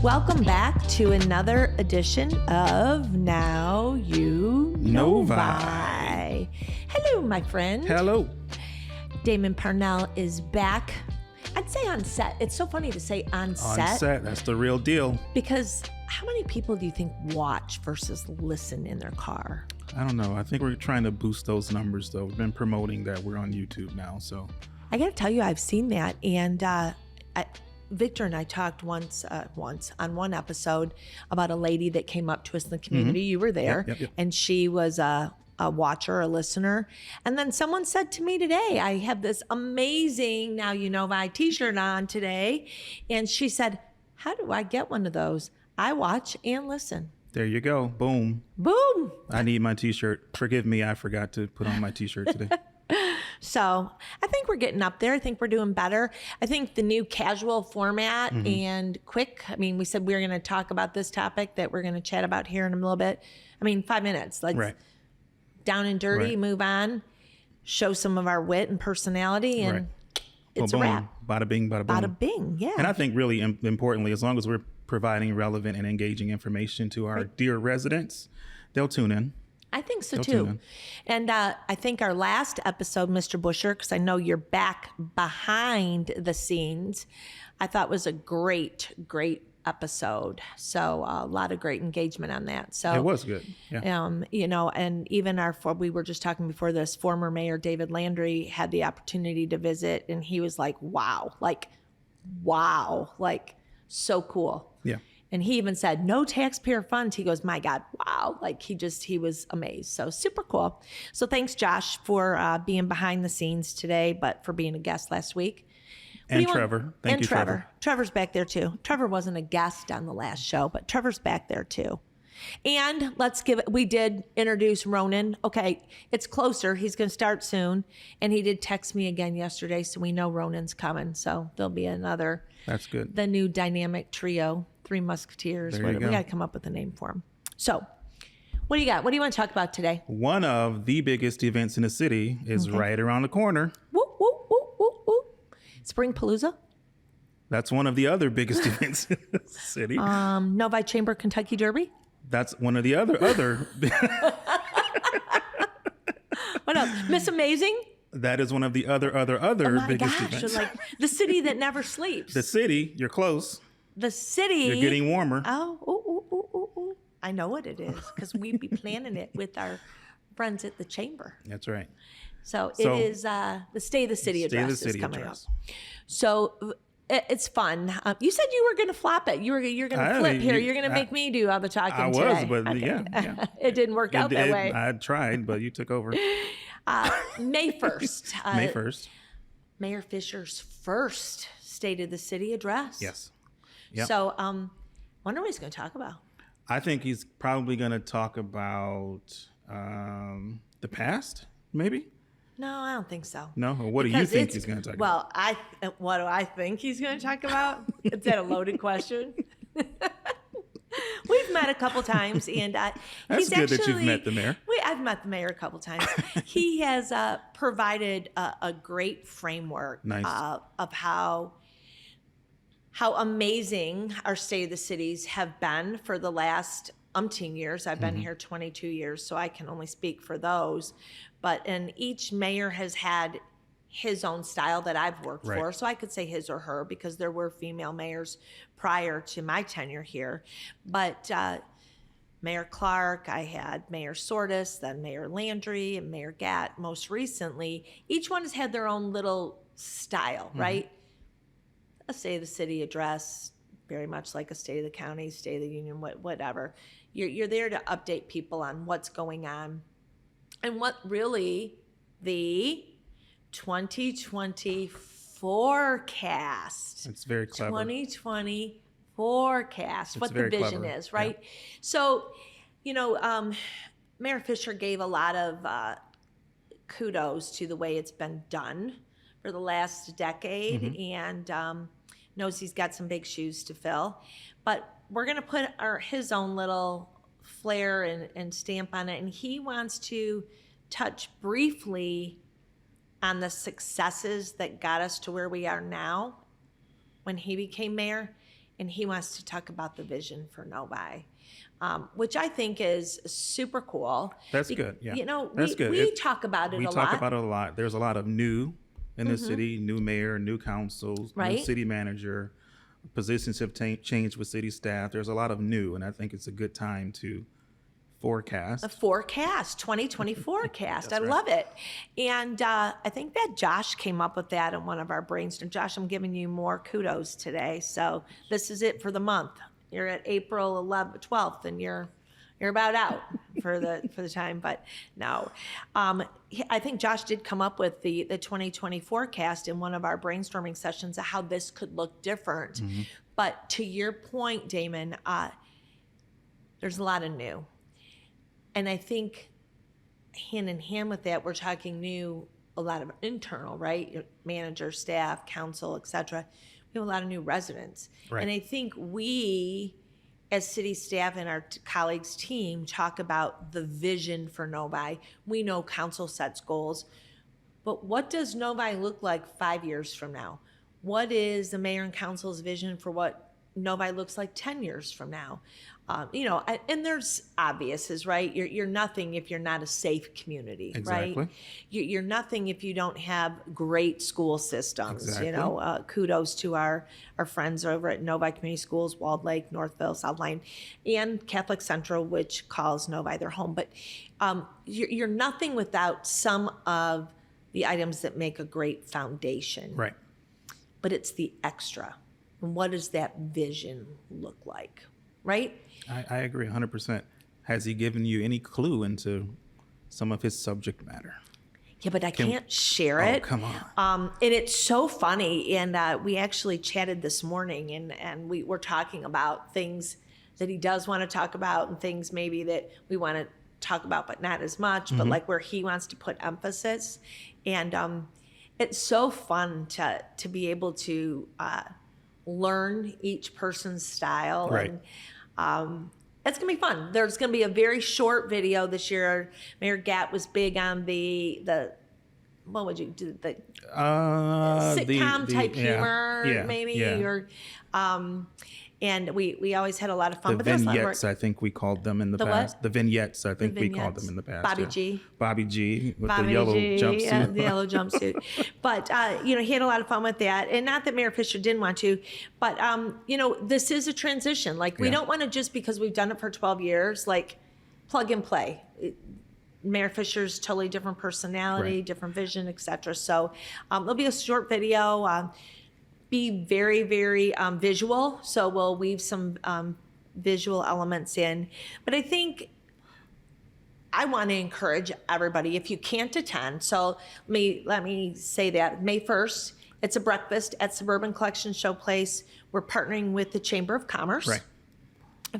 Welcome back to another edition of Now You Novi. Hello, my friend. Hello. Damon Parnell is back. I'd say on set. It's so funny to say on set. On set, that's the real deal. Because how many people do you think watch versus listen in their car? I don't know. I think we're trying to boost those numbers, though. We've been promoting that we're on YouTube now, so. I got to tell you, I've seen that. And Victor and I talked once on one episode about a lady that came up to us in the community. Mm-hmm. You were there. Yep. And she was a watcher, a listener. And then someone said to me today, I have this amazing Now You Novi t-shirt on today. And she said, how do I get one of those? I watch and listen. There you go. Boom. Boom. I need my t-shirt. Forgive me, I forgot to put on my t-shirt today. So I think we're getting up there. I think we're doing better. I think the new casual format and quick, I mean, we said we were going to talk about this topic that we're going to chat about here in a little bit. I mean, 5 minutes. Let's down and dirty, move on, show some of our wit and personality, and it's a wrap. Bada bing, bada boom. Bada bing, yeah. And I think really importantly, as long as we're providing relevant and engaging information to our dear residents, they'll tune in. I think so too. And I think our last episode, Mr. Busher, because I know you're back behind the scenes, I thought was a great episode. So a lot of great engagement on that. So it was good. Yeah. You know, and even we were just talking before this, former Mayor David Landry had the opportunity to visit, and he was like, wow, so cool. Yeah. And he even said, no taxpayer funds. He goes, my God, wow. Like he was amazed. So super cool. So thanks, Josh, for being behind the scenes today, but for being a guest last week. And Trevor. Thank you, Trevor. Trevor's back there too. Trevor wasn't a guest on the last show, but Trevor's back there too. And we did introduce Ronan. Okay, it's closer. He's going to start soon. And he did text me again yesterday, so we know Ronan's coming. So there'll be another. That's good. The new dynamic trio, Three Musketeers. We got to come up with a name for them. So what do you got? What do you want to talk about today? One of the biggest events in the city is right around the corner. Whoop, whoop, whoop, whoop, whoop. Spring Palooza? That's one of the other biggest events in the city. Novi Chamber Kentucky Derby? That's one of the other. What else? Miss Amazing? That is one of the other biggest events. Like the city that never sleeps. The city, you're close. The city. You're getting warmer. Oh. I know what it is because we'd be planning it with our friends at the chamber. That's right. So it is the State of the City address is coming up. So it's fun. You said you were going to flop it. You're going to flip here. You're going to make me do all the talking today. I was, but yeah. It didn't work out that way. I tried, but you took over. May 1st. May 1st. Mayor Fischer's first State of the City address. Yes. Yep. So wonder what he's going to talk about. I think he's probably going to talk about the past, maybe. No, I don't think so. No? What do you think he's going to talk about? Well, what do I think he's going to talk about? Is that a loaded question? We've met a couple times, and that's good that you've met the mayor. I've met the mayor a couple times. He has provided a great framework of how amazing our State of the Cities have been for the last umpteen years. I've been here 22 years, so I can only speak for those. And each mayor has had his own style that I've worked for. So I could say his or her because there were female mayors prior to my tenure here. But Mayor Clark, I had Mayor Sortis, then Mayor Landry, and Mayor Gatt most recently. Each one has had their own little style, right? A State of the City address, very much like a State of the County, State of the Union, whatever. You're there to update people on what's going on and what really the 2020 forecast. It's very clever. 2020 forecast, what the vision is, right? Yeah. So, Mayor Fischer gave a lot of kudos to the way it's been done for the last decade and knows he's got some big shoes to fill. But we're going to put his own little flair and stamp on it. And he wants to touch briefly on the successes that got us to where we are now when he became mayor and he wants to talk about the vision for Novi, which I think is super cool. That's good. Yeah. You know, That's good. we talk about it We a talk lot. about it a lot. There's a lot of new in the city, new mayor, new councils, Right. new city manager. Positions have changed with city staff. There's a lot of new, and I think it's a good time to forecast. A forecast, 2020 forecast. I love it. And I think that Josh came up with that in one of our brainstorms. Josh, I'm giving you more kudos today. So this is it for the month. You're at April 11th, 12th, and you're about out for the time. But no, I think Josh did come up with the 2020 forecast in one of our brainstorming sessions of how this could look different. But to your point, Damon, there's a lot of new. And I think hand in hand with that, we're talking new, a lot of internal, right? Manager, staff, council, et cetera. We have a lot of new residents. Right. And I think we, as city staff and our colleagues team, talk about the vision for Novi. We know council sets goals, but what does Novi look like 5 years from now? What is the mayor and council's vision for what Novi looks like 10 years from now? And there's obviouses, right? You're nothing if you're not a safe community, Exactly. right? You're nothing if you don't have great school systems. Exactly. Kudos to our friends over at Novi Community Schools, Walled Lake, Northville, South Line, and Catholic Central, which calls Novi their home. But you're nothing without some of the items that make a great foundation. Right. But it's the extra. And what does that vision look like, right? I agree 100%. Has he given you any clue into some of his subject matter? Yeah, but I can't share it. Oh, come on. And it's so funny. And we actually chatted this morning, and we were talking about things that he does want to talk about and things maybe that we want to talk about, but not as much, but like where he wants to put emphasis. And it's so fun to be able to learn each person's style. Right. And it's going to be fun. There's going to be a very short video this year. Mayor Gatt was big on the what would you do, the sitcom type humor, maybe, or and we always had a lot of fun. The but there was a lot of vignettes, I think we called them in the past. What? The vignettes, I think we called them in the past. Bobby G. Bobby G with Bobby the yellow G, jumpsuit. yeah, the yellow jumpsuit. But, he had a lot of fun with that. And not that Mayor Fischer didn't want to, but, this is a transition. Like, we don't want to just because we've done it for 12 years, like, plug and play. Mayor Fisher's totally different personality, Right. different vision, et cetera. So there'll be a short video. Be very, very visual. So we'll weave some visual elements in. But I think I want to encourage everybody, if you can't attend, so let me say that May 1st, it's a breakfast at Suburban Collection Showplace. We're partnering with the Chamber of Commerce. Right.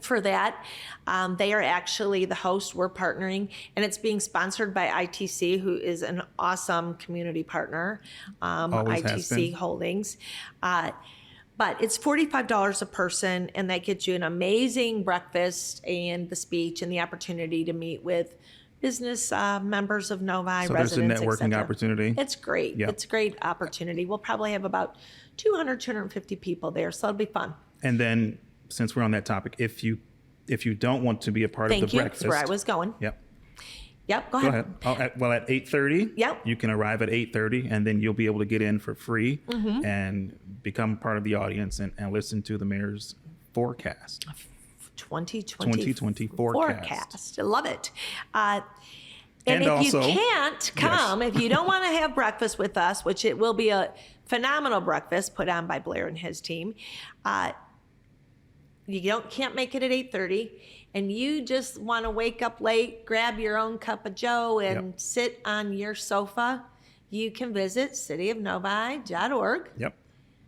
For that. They are actually the host. We're partnering, and it's being sponsored by ITC, who is an awesome community partner, Always has ITC been. Holdings. But it's $45 a person, and that gets you an amazing breakfast and the speech and the opportunity to meet with business members of Novi, So there's a residents, et networking cetera. opportunity. It's great. Yeah. It's a great opportunity. We'll probably have about 250 people there, so it'll be fun. And then, since we're on that topic, if you don't want to be a part of Thank the you. breakfast, That's where I was going. Yep. Yep, go Go ahead. ahead. At 8:30, Yep. you can arrive at 8:30, and then you'll be able to get in for free Mm-hmm. and become part of the audience and listen to the mayor's forecast. 2020 forecast. I love it. And And if also- you can't come, if you don't want to have breakfast with us, which it will be a phenomenal breakfast put on by Blair and his team, can't make it at 8:30, and you just want to wake up late, grab your own cup of joe, and Yep. sit on your sofa, you can visit cityofnovi.org. Yep.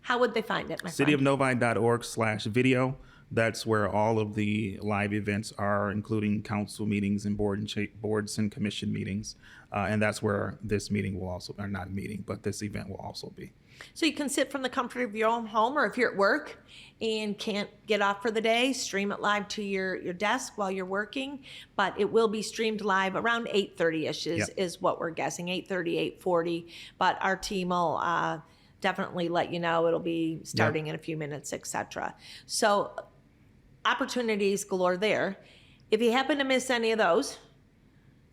How would they find it, my friend? cityofnovi.org/video. That's where all of the live events are, including council meetings and boards and commission meetings. And that's where this meeting will also, or not meeting, but this event will also be. So you can sit from the comfort of your own home, or if you're at work and can't get off for the day, stream it live to your desk while you're working. But it will be streamed live around 8:30-ish Yep. is what we're guessing, 8:30, 8:40. But our team will definitely let you know. It'll be starting in a few minutes, etc. So opportunities galore there. If you happen to miss any of those,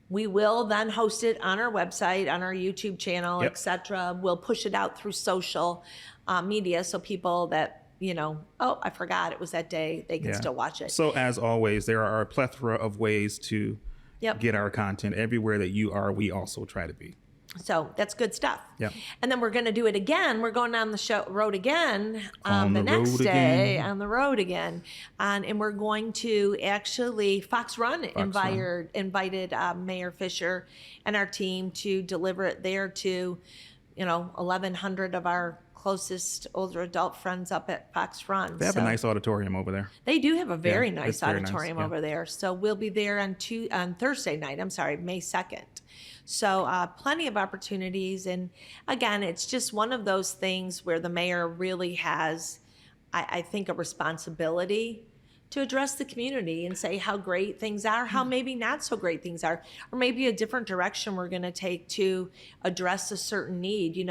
we will then host it on our website, on our YouTube channel, etc. We'll push it out through social media so people that, oh, I forgot it was that day, they can still watch it. So as always, there are a plethora of ways to get our content. Everywhere that you are, we also try to be. So that's good stuff. Yep. And then we're going to do it again. We're going on the road again On the the next road day again. on the road again. And we're going to actually Fox Run invited Mayor Fischer and our team to deliver it there to, 1,100 of our closest older adult friends up at Fox Run. They have a nice auditorium over there. They do have a very Yeah, nice it's very nice, auditorium yeah. over there. So we'll be there on Thursday night, May 2nd. So plenty of opportunities. And again, it's just one of those things where the mayor really has, I think, a responsibility to address the community and say how great things are, how maybe not so great things are, or maybe a different direction we're going to take to address a certain need.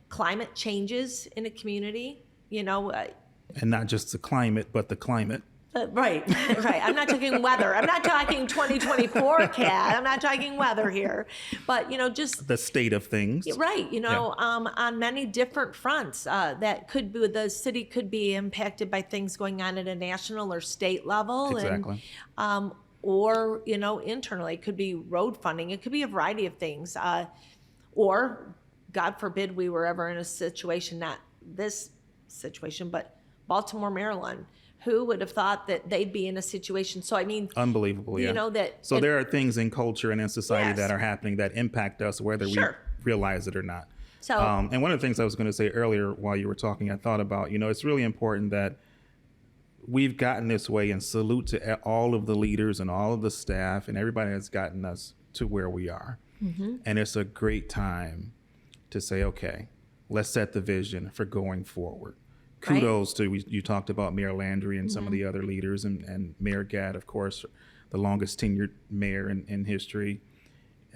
Climate changes in a community, And not just the climate, but the climate. Right. I'm not talking weather. I'm not talking 2024, Kat. I'm not talking weather here. But, just the state of things. right. On many different fronts that could be, the city could be impacted by things going on at a national or state level. Exactly. And, or, internally, it could be road funding. It could be a variety of things. Or, God forbid, we were ever in a situation, not this situation, but Baltimore, Maryland. Who would have thought that they'd be in a situation? So, I mean, unbelievable. Yeah. So there are things in culture and in society that are happening that impact us, whether we realize it or not. So, and one of the things I was going to say earlier while you were talking, I thought about, it's really important that we've gotten this way, and salute to all of the leaders and all of the staff and everybody that's gotten us to where we are. Mm-hmm. And it's a great time to say, okay, let's set the vision for going forward. Kudos to, you talked about Mayor Landry and some of the other leaders, and Mayor Gadd, of course, the longest tenured mayor in history.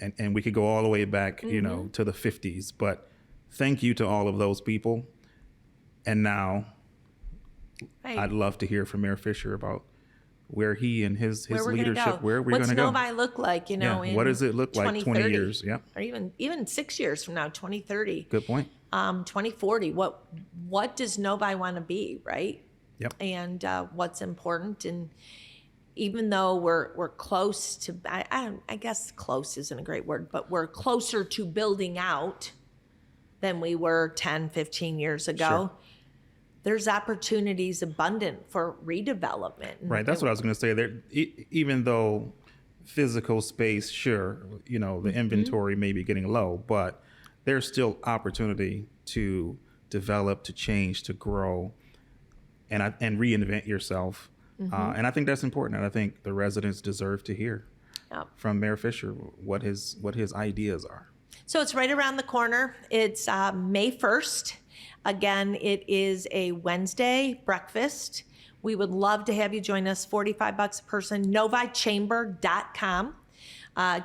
And we could go all the way back, to the 50s. But thank you to all of those people. And now I'd love to hear from Mayor Fischer about where he and his leadership, where are we going to go? What's Novi look like, in what does it look like 20 years? Yeah. Or even 6 years from now, 2030. Good point. 2040, what does Novi want to be, right? Yep. And what's important. And even though we're close to, I guess close isn't a great word, but we're closer to building out than we were 10, 15 years ago. Sure. There's opportunities abundant for redevelopment. Right. That's what I was going to say. There, even though physical space, the inventory may be getting low, but there's still opportunity to develop, to change, to grow, and reinvent yourself. And I think that's important. And I think the residents deserve to hear from Mayor Fischer what his ideas are. So it's right around the corner. It's May 1st. Again, it is a Wednesday breakfast. We would love to have you join us. $45 a person. NoviChamber.com.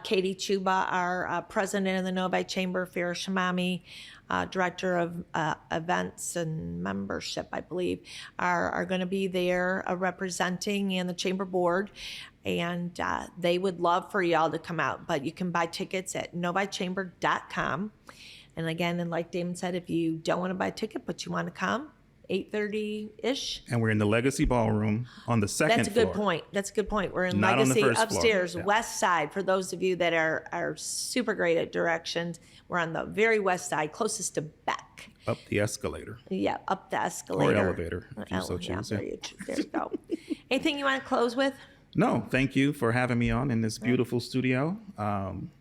Katie Chuba, our president of the Novi Chamber, Farah Shamami, director of events and membership, I believe, are going to be there representing, and the chamber board. And they would love for y'all to come out. But you can buy tickets at NoviChamber.com. And again, and like Damon said, if you don't want to buy a ticket, but you want to come, 8:30-ish. And we're in the Legacy Ballroom on the second floor. That's a good point. We're in Not Legacy on the first upstairs, floor. Yeah. west side. For those of you that are super great at directions, we're on the very west side, closest to Beck. Up the escalator. Yeah, up the escalator. Or elevator, if you so choose. There you go. Anything you want to close with? No, thank you for having me on in this beautiful studio.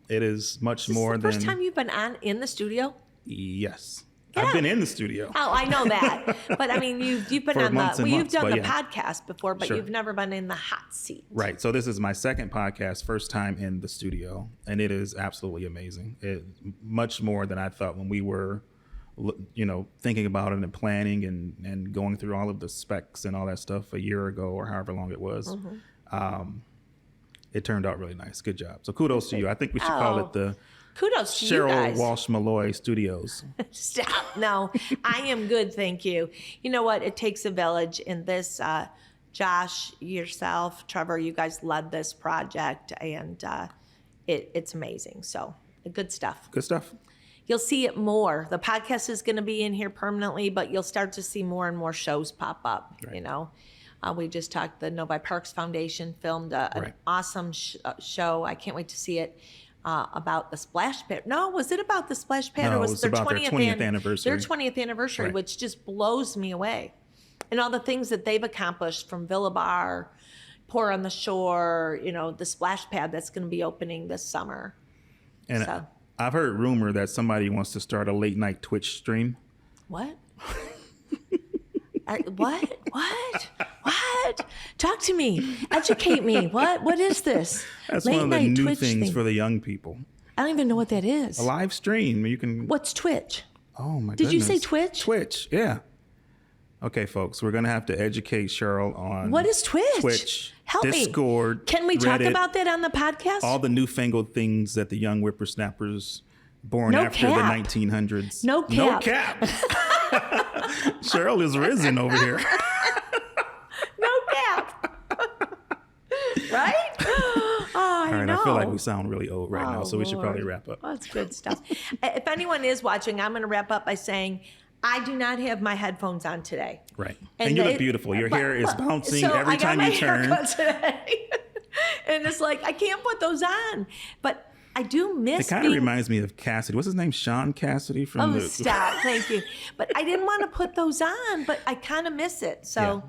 It is much more than... Is this the first time you've been on in the studio? Yes. Yeah. I've been in the studio. Oh, I know that. But I mean, you've been For on months and you've months, done but the yeah. podcast before, but Sure. you've never been in the hot seat. Right. So this is my second podcast, first time in the studio, and it is absolutely amazing. Much more than I thought when we were, thinking about it and planning and going through all of the specs and all that stuff a year ago or however long it was. Mm-hmm. It turned out really nice. Good job. So kudos to you. I think we should call it Kudos to you Cheryl guys. Walsh Malloy Studios. Stop. No, I am good. Thank you. You know what? It takes a village in this. Josh, yourself, Trevor, you guys led this project, and it's amazing. So good stuff. Good stuff. You'll see it more. The podcast is going to be in here permanently, but you'll start to see more and more shows pop up. Right. You know, we just talked. The Novi Parks Foundation filmed an Right. awesome show. I can't wait to see it. About the splash pad. No, was it about the splash pad, No, or it was was their about their 20th anniversary. Their 20th anniversary, Right. which just blows me away. And all the things that they've accomplished, from Villa Bar, Pour on the Shore, you know, the splash pad that's going to be opening this summer. And So. I've heard rumor that somebody wants to start a late night Twitch stream. What? What? What? Talk to me. Educate me. What is this? That's Late one of the night new Twitch things thing. for the young people. I don't even know what that is. A live stream. You can. What's Twitch? Oh my Did you say goodness. Twitch? Twitch, yeah. Okay, folks, we're gonna have to educate Cheryl on What is Twitch? Twitch, Help me. Discord. Can we talk Reddit, about that on the podcast? all the newfangled things that the young whippersnappers born No after cap. the 1900s. No No cap. cap. Cheryl is risen over here. No cap. Right? Oh, I All right, know. I feel like we sound really old right now, Oh, so we should Lord. probably wrap up. Oh, that's good stuff. If anyone is watching, I'm going to wrap up by saying I do not have my headphones on today. Right. And you look they- beautiful. Your hair is bouncing so every I got time my you turn. haircut today. And it's like, I can't put those on. But I do miss It kind of being... reminds me of Cassidy. What's his name? Sean Cassidy from Oh, the. stop. Thank you. But I didn't want to put those on, but I kind of miss it. So Yeah.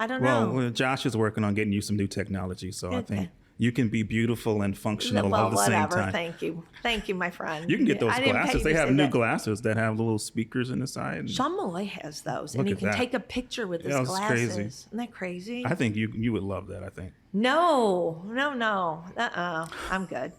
I don't know. Well, Josh is working on getting you some new technology, so I Okay. think you can be beautiful and functional Well, at the same whatever. time. Thank you. Thank you, my friend. You can get those I didn't pay glasses. you They to have say new that. glasses that have little speakers in the side. Sean Malloy has those, and Look he at can that. take a picture with his Yeah, that's glasses. crazy. Isn't that crazy? I think you would love that. I think. No. I'm good.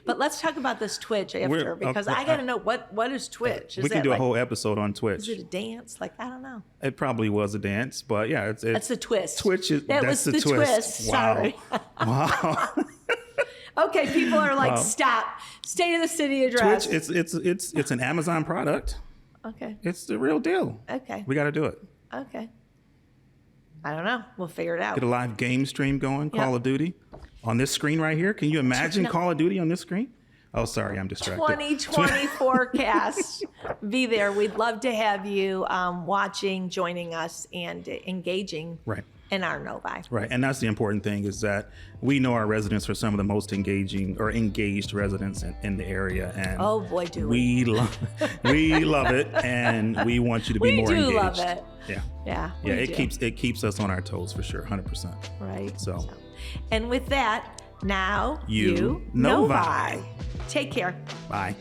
But let's talk about this Twitch after, because I got to know what is Twitch. Is we can that do a like, whole episode on Is Twitch. it a dance? Like, I don't know. It probably was a dance, but yeah, it's That's the twist. Twitch is That that's was the twist. Wow. Sorry. Wow. Okay, people are like, Wow. stop. State of the city address. Twitch, it's an Amazon product. Okay. It's the real deal. Okay. We got to do it. Okay. I don't know. We'll figure it out. Get a live game stream going, Yeah. Call of Duty, on this screen right here. Can you imagine No. Call of Duty on this screen? Oh, sorry, I'm distracted. 2020 forecast. Be there. We'd love to have you watching, joining us, and engaging Right. in our Novi. Right, and that's the important thing is that we know our residents are some of the most engaged residents in the area, and Oh, boy, do we love it, and we want you to be We more do engaged. love it. Yeah, Yeah. yeah, we it do. keeps us on our toes for sure, 100%. Right. So. And with that, now You Novi. Novi. Take care. Bye.